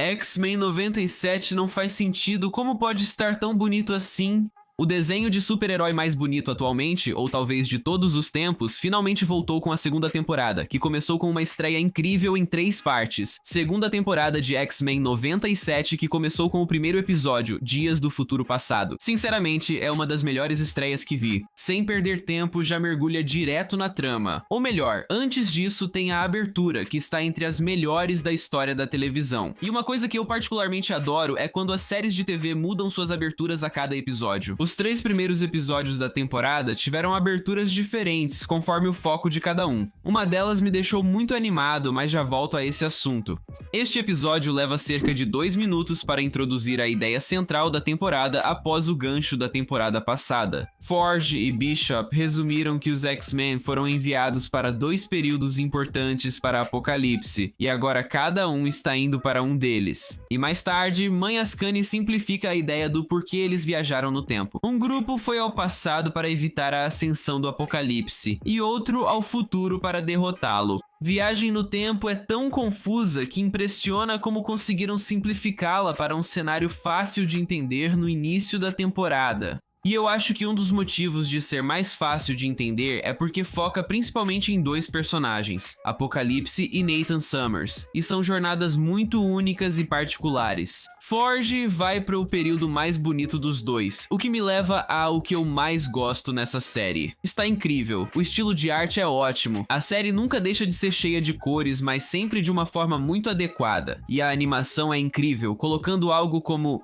X-Men 97 não faz sentido, como pode estar tão bonito assim? O desenho de super-herói mais bonito atualmente, ou talvez de todos os tempos, finalmente voltou com a segunda temporada, que começou com uma estreia incrível em 3 partes. Segunda temporada de X-Men 97, que começou com o primeiro episódio, Dias do Futuro Passado. Sinceramente, é uma das melhores estreias que vi. Sem perder tempo, já mergulha direto na trama. Ou melhor, antes disso tem a abertura, que está entre as melhores da história da televisão. E uma coisa que eu particularmente adoro é quando as séries de TV mudam suas aberturas a cada episódio. Os 3 primeiros episódios da temporada tiveram aberturas diferentes, conforme o foco de cada um. Uma delas me deixou muito animado, mas já volto a esse assunto. Este episódio leva cerca de 2 minutos para introduzir a ideia central da temporada após o gancho da temporada passada. Forge e Bishop resumiram que os X-Men foram enviados para 2 períodos importantes para Apocalipse, e agora cada um está indo para um deles. E mais tarde, Mãe Ascani simplifica a ideia do porquê eles viajaram no tempo. Um grupo foi ao passado para evitar a ascensão do Apocalipse, e outro ao futuro para derrotá-lo. Viagem no tempo é tão confusa que impressiona como conseguiram simplificá-la para um cenário fácil de entender no início da temporada. E eu acho que um dos motivos de ser mais fácil de entender é porque foca principalmente em 2 personagens, Apocalipse e Nathan Summers, e são jornadas muito únicas e particulares. Forge vai para o período mais bonito dos dois, o que me leva ao que eu mais gosto nessa série. Está incrível, o estilo de arte é ótimo, a série nunca deixa de ser cheia de cores, mas sempre de uma forma muito adequada, e a animação é incrível, colocando algo como,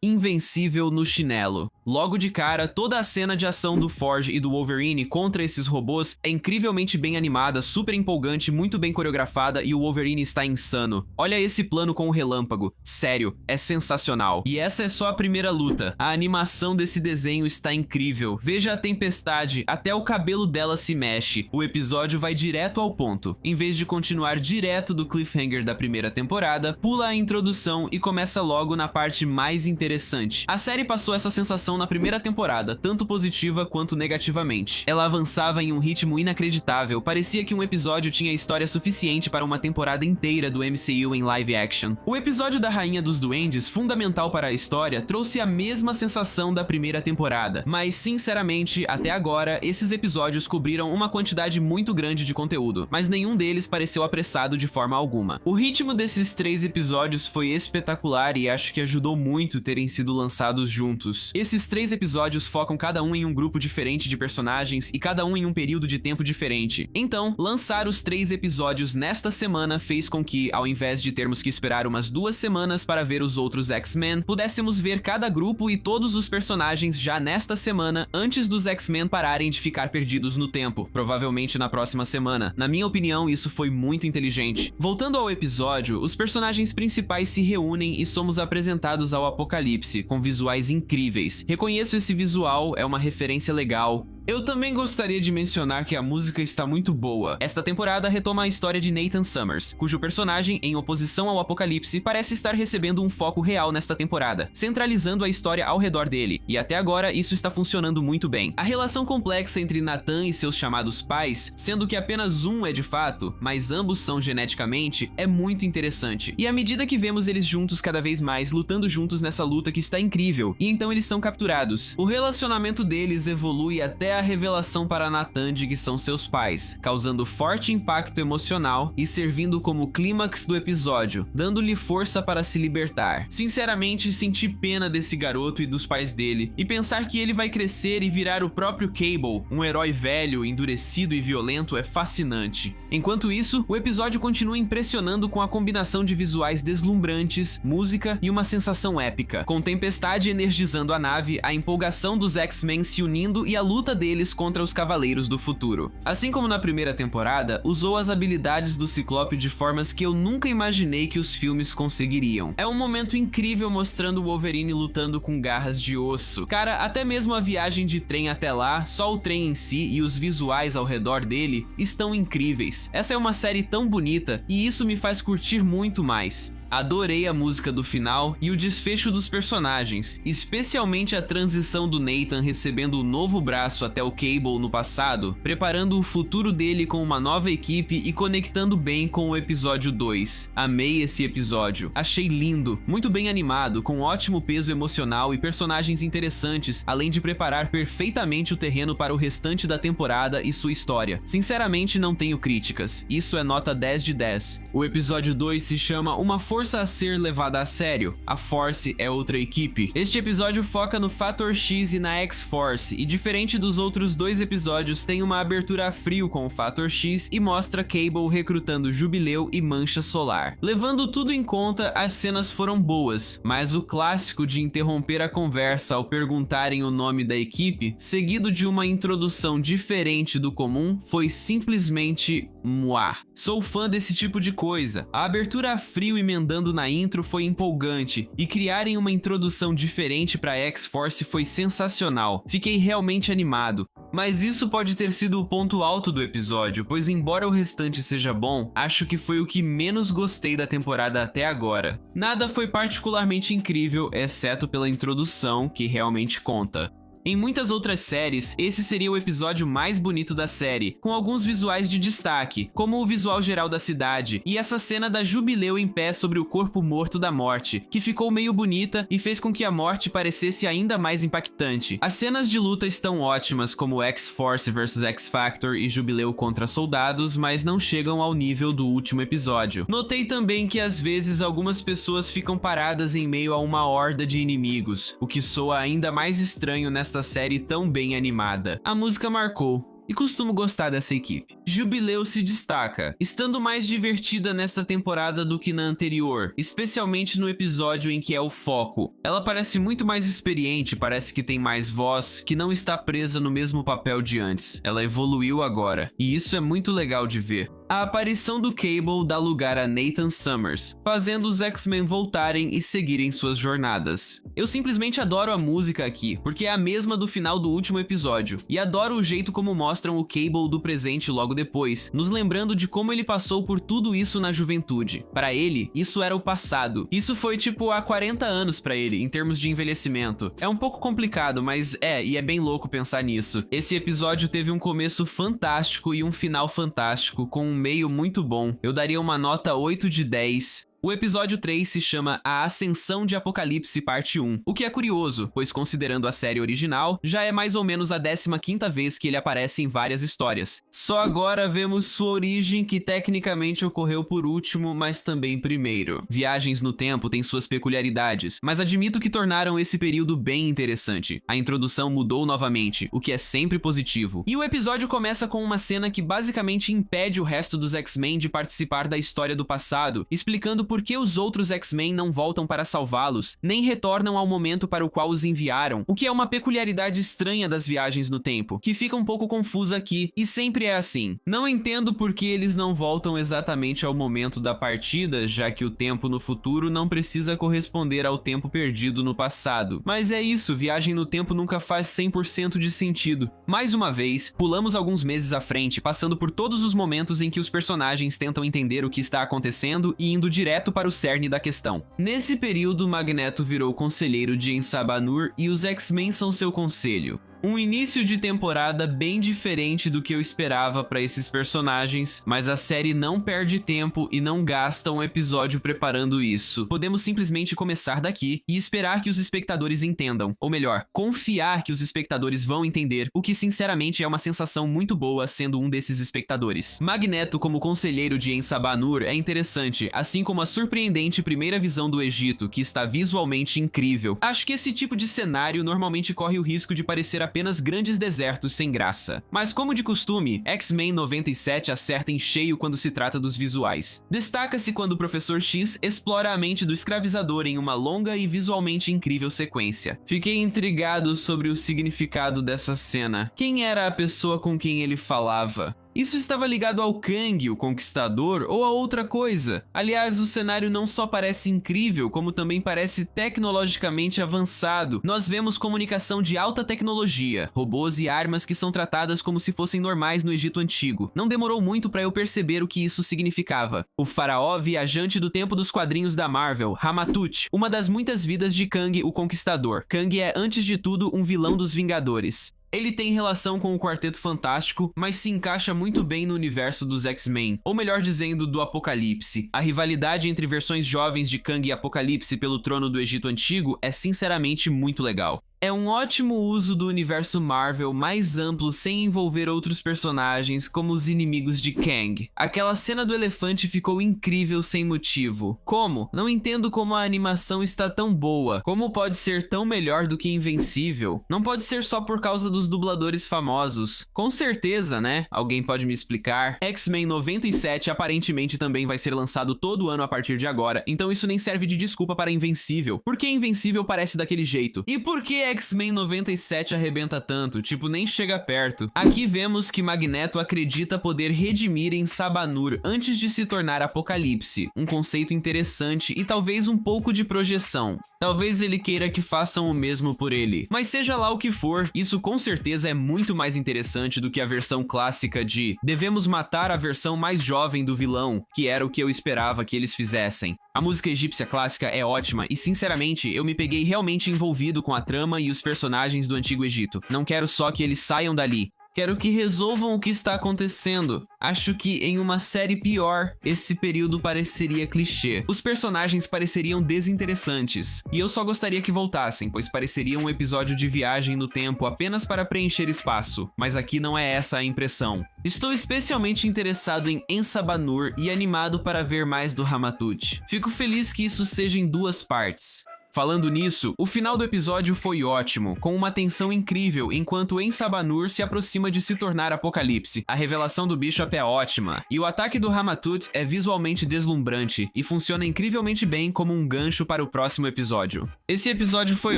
invencível no chinelo. Logo de cara, toda a cena de ação do Forge e do Wolverine contra esses robôs é incrivelmente bem animada, super empolgante, muito bem coreografada e o Wolverine está insano. Olha esse plano com o relâmpago, sério, é sensacional. E essa é só a primeira luta, a animação desse desenho está incrível. Veja a Tempestade, até o cabelo dela se mexe, o episódio vai direto ao ponto. Em vez de continuar direto do cliffhanger da primeira temporada, pula a introdução e começa logo na parte mais interessante. A série passou essa sensação na primeira temporada, tanto positiva quanto negativamente. Ela avançava em um ritmo inacreditável, parecia que um episódio tinha história suficiente para uma temporada inteira do MCU em live action. O episódio da Rainha dos Duendes, fundamental para a história, trouxe a mesma sensação da primeira temporada, mas sinceramente, até agora, esses episódios cobriram uma quantidade muito grande de conteúdo, mas nenhum deles pareceu apressado de forma alguma. O ritmo desses 3 episódios foi espetacular e acho que ajudou muito terem sido lançados juntos. Esses 3 episódios focam cada um em um grupo diferente de personagens e cada um em um período de tempo diferente. Então, lançar os 3 episódios nesta semana fez com que, ao invés de termos que esperar umas 2 semanas para ver os outros X-Men, pudéssemos ver cada grupo e todos os personagens já nesta semana, antes dos X-Men pararem de ficar perdidos no tempo, provavelmente na próxima semana. Na minha opinião, isso foi muito inteligente. Voltando ao episódio, os personagens principais se reúnem e somos apresentados ao Apocalipse, com visuais incríveis. Reconheço esse visual, é uma referência legal. Eu também gostaria de mencionar que a música está muito boa. Esta temporada retoma a história de Nathan Summers, cujo personagem, em oposição ao Apocalipse, parece estar recebendo um foco real nesta temporada, centralizando a história ao redor dele, e até agora isso está funcionando muito bem. A relação complexa entre Nathan e seus chamados pais, sendo que apenas um é de fato, mas ambos são geneticamente, é muito interessante. E à medida que vemos eles juntos cada vez mais, lutando juntos nessa luta que está incrível, e então eles são capturados. O relacionamento deles evolui até a revelação para Nathan de que são seus pais, causando forte impacto emocional e servindo como clímax do episódio, dando-lhe força para se libertar. Sinceramente, senti pena desse garoto e dos pais dele, e pensar que ele vai crescer e virar o próprio Cable, um herói velho, endurecido e violento, é fascinante. Enquanto isso, o episódio continua impressionando com a combinação de visuais deslumbrantes, música e uma sensação épica, com Tempestade energizando a nave, a empolgação dos X-Men se unindo e a luta deles contra os Cavaleiros do Futuro. Assim como na primeira temporada, usou as habilidades do Ciclope de formas que eu nunca imaginei que os filmes conseguiriam. É um momento incrível mostrando o Wolverine lutando com garras de osso. Cara, até mesmo a viagem de trem até lá, só o trem em si e os visuais ao redor dele estão incríveis. Essa é uma série tão bonita e isso me faz curtir muito mais. Adorei a música do final e o desfecho dos personagens, especialmente a transição do Nathan recebendo o novo braço até o Cable no passado, preparando o futuro dele com uma nova equipe e conectando bem com o episódio 2. Amei esse episódio, achei lindo, muito bem animado, com ótimo peso emocional e personagens interessantes, além de preparar perfeitamente o terreno para o restante da temporada e sua história. Sinceramente, não tenho críticas, isso é nota 10 de 10. O episódio 2 se chama Uma Força a Ser Levada a Sério. A Force é outra equipe. Este episódio foca no Fator X e na X-Force, e diferente dos outros dois episódios, tem uma abertura a frio com o Fator X e mostra Cable recrutando Jubileu e Mancha Solar. Levando tudo em conta, as cenas foram boas, mas o clássico de interromper a conversa ao perguntarem o nome da equipe, seguido de uma introdução diferente do comum, foi simplesmente muah. Sou fã desse tipo de coisa. A abertura a frio emendando na intro foi empolgante, e criarem uma introdução diferente para X-Force foi sensacional. Fiquei realmente animado. Mas isso pode ter sido o ponto alto do episódio, pois embora o restante seja bom, acho que foi o que menos gostei da temporada até agora. Nada foi particularmente incrível, exceto pela introdução, que realmente conta. Em muitas outras séries, esse seria o episódio mais bonito da série, com alguns visuais de destaque, como o visual geral da cidade e essa cena da Jubileu em pé sobre o corpo morto da Morte, que ficou meio bonita e fez com que a Morte parecesse ainda mais impactante. As cenas de luta estão ótimas, como X-Force vs X-Factor e Jubileu contra soldados, mas não chegam ao nível do último episódio. Notei também que às vezes algumas pessoas ficam paradas em meio a uma horda de inimigos, o que soa ainda mais estranho nesta série tão bem animada. A música marcou, e costumo gostar dessa equipe. Jubileu se destaca, estando mais divertida nesta temporada do que na anterior, especialmente no episódio em que é o foco. Ela parece muito mais experiente, parece que tem mais voz, que não está presa no mesmo papel de antes. Ela evoluiu agora, e isso é muito legal de ver. A aparição do Cable dá lugar a Nathan Summers, fazendo os X-Men voltarem e seguirem suas jornadas. Eu simplesmente adoro a música aqui, porque é a mesma do final do último episódio, e adoro o jeito como mostram o Cable do presente logo depois, nos lembrando de como ele passou por tudo isso na juventude. Para ele, isso era o passado. Isso foi tipo há 40 anos para ele, em termos de envelhecimento. É um pouco complicado, mas e é bem louco pensar nisso. Esse episódio teve um começo fantástico e um final fantástico, com um meio muito bom. Eu daria uma nota 8 de 10. O episódio 3 se chama A Ascensão de Apocalipse Parte 1, o que é curioso, pois considerando a série original, já é mais ou menos a 15ª vez que ele aparece em várias histórias. Só agora vemos sua origem, que tecnicamente ocorreu por último, mas também primeiro. Viagens no tempo têm suas peculiaridades, mas admito que tornaram esse período bem interessante. A introdução mudou novamente, o que é sempre positivo. E o episódio começa com uma cena que basicamente impede o resto dos X-Men de participar da história do passado, explicando por que os outros X-Men não voltam para salvá-los, nem retornam ao momento para o qual os enviaram, o que é uma peculiaridade estranha das viagens no tempo, que fica um pouco confusa aqui, e sempre é assim. Não entendo por que eles não voltam exatamente ao momento da partida, já que o tempo no futuro não precisa corresponder ao tempo perdido no passado. Mas é isso, viagem no tempo nunca faz 100% de sentido. Mais uma vez, pulamos alguns meses à frente, passando por todos os momentos em que os personagens tentam entender o que está acontecendo e indo direto para o cerne da questão. Nesse período, Magneto virou conselheiro de Ensabanur e os X-Men são seu conselho. Um início de temporada bem diferente do que eu esperava para esses personagens, mas a série não perde tempo e não gasta um episódio preparando isso. Podemos simplesmente começar daqui e esperar que os espectadores entendam, ou melhor, confiar que os espectadores vão entender, o que sinceramente é uma sensação muito boa sendo um desses espectadores. Magneto como conselheiro de Ensabanur é interessante, assim como a surpreendente primeira visão do Egito, que está visualmente incrível. Acho que esse tipo de cenário normalmente corre o risco de parecer apenas grandes desertos sem graça. Mas como de costume, X-Men 97 acerta em cheio quando se trata dos visuais. Destaca-se quando o Professor X explora a mente do escravizador em uma longa e visualmente incrível sequência. Fiquei intrigado sobre o significado dessa cena. Quem era a pessoa com quem ele falava? Isso estava ligado ao Kang, o Conquistador, ou a outra coisa? Aliás, o cenário não só parece incrível, como também parece tecnologicamente avançado. Nós vemos comunicação de alta tecnologia, robôs e armas que são tratadas como se fossem normais no Egito Antigo. Não demorou muito para eu perceber o que isso significava. O faraó viajante do tempo dos quadrinhos da Marvel, Ramatut, uma das muitas vidas de Kang, o Conquistador. Kang é, antes de tudo, um vilão dos Vingadores. Ele tem relação com o Quarteto Fantástico, mas se encaixa muito bem no universo dos X-Men, ou melhor dizendo, do Apocalipse. A rivalidade entre versões jovens de Kang e Apocalipse pelo trono do Egito Antigo é sinceramente muito legal. É um ótimo uso do universo Marvel mais amplo sem envolver outros personagens como os inimigos de Kang. Aquela cena do elefante ficou incrível sem motivo. Como? Não entendo como a animação está tão boa. Como pode ser tão melhor do que Invencível? Não pode ser só por causa dos dubladores famosos. Com certeza, né? Alguém pode me explicar? X-Men 97 aparentemente também vai ser lançado todo ano a partir de agora, então isso nem serve de desculpa para Invencível. Por que Invencível parece daquele jeito? E por que X-Men 97 arrebenta tanto, tipo, nem chega perto? Aqui vemos que Magneto acredita poder redimir em Sabanur antes de se tornar Apocalipse, um conceito interessante e talvez um pouco de projeção. Talvez ele queira que façam o mesmo por ele, mas seja lá o que for, isso com certeza é muito mais interessante do que a versão clássica de devemos matar a versão mais jovem do vilão, que era o que eu esperava que eles fizessem. A música egípcia clássica é ótima e, sinceramente, eu me peguei realmente envolvido com a trama e os personagens do Antigo Egito. Não quero só que eles saiam dali. Quero que resolvam o que está acontecendo. Acho que em uma série pior, esse período pareceria clichê. Os personagens pareceriam desinteressantes. E eu só gostaria que voltassem, pois pareceria um episódio de viagem no tempo apenas para preencher espaço. Mas aqui não é essa a impressão. Estou especialmente interessado em Ensabanur e animado para ver mais do Ramatut. Fico feliz que isso seja em 2 partes. Falando nisso, o final do episódio foi ótimo, com uma tensão incrível enquanto Ensabanur se aproxima de se tornar Apocalipse. A revelação do Bishop é ótima, e o ataque do Ramatut é visualmente deslumbrante e funciona incrivelmente bem como um gancho para o próximo episódio. Esse episódio foi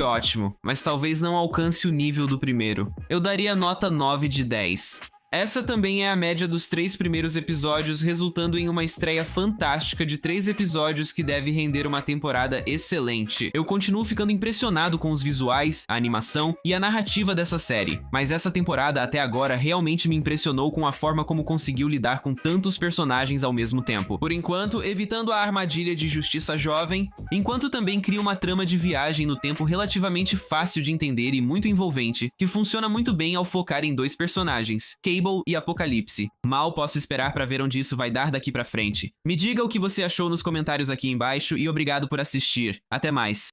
ótimo, mas talvez não alcance o nível do primeiro. Eu daria nota 9 de 10. Essa também é a média dos 3 primeiros episódios, resultando em uma estreia fantástica de 3 episódios que deve render uma temporada excelente. Eu continuo ficando impressionado com os visuais, a animação e a narrativa dessa série, mas essa temporada até agora realmente me impressionou com a forma como conseguiu lidar com tantos personagens ao mesmo tempo. Por enquanto, evitando a armadilha de Justiça Jovem, enquanto também cria uma trama de viagem no tempo relativamente fácil de entender e muito envolvente, que funciona muito bem ao focar em 2 personagens, Cable e Apocalipse. Mal posso esperar para ver onde isso vai dar daqui pra frente. Me diga o que você achou nos comentários aqui embaixo e obrigado por assistir. Até mais.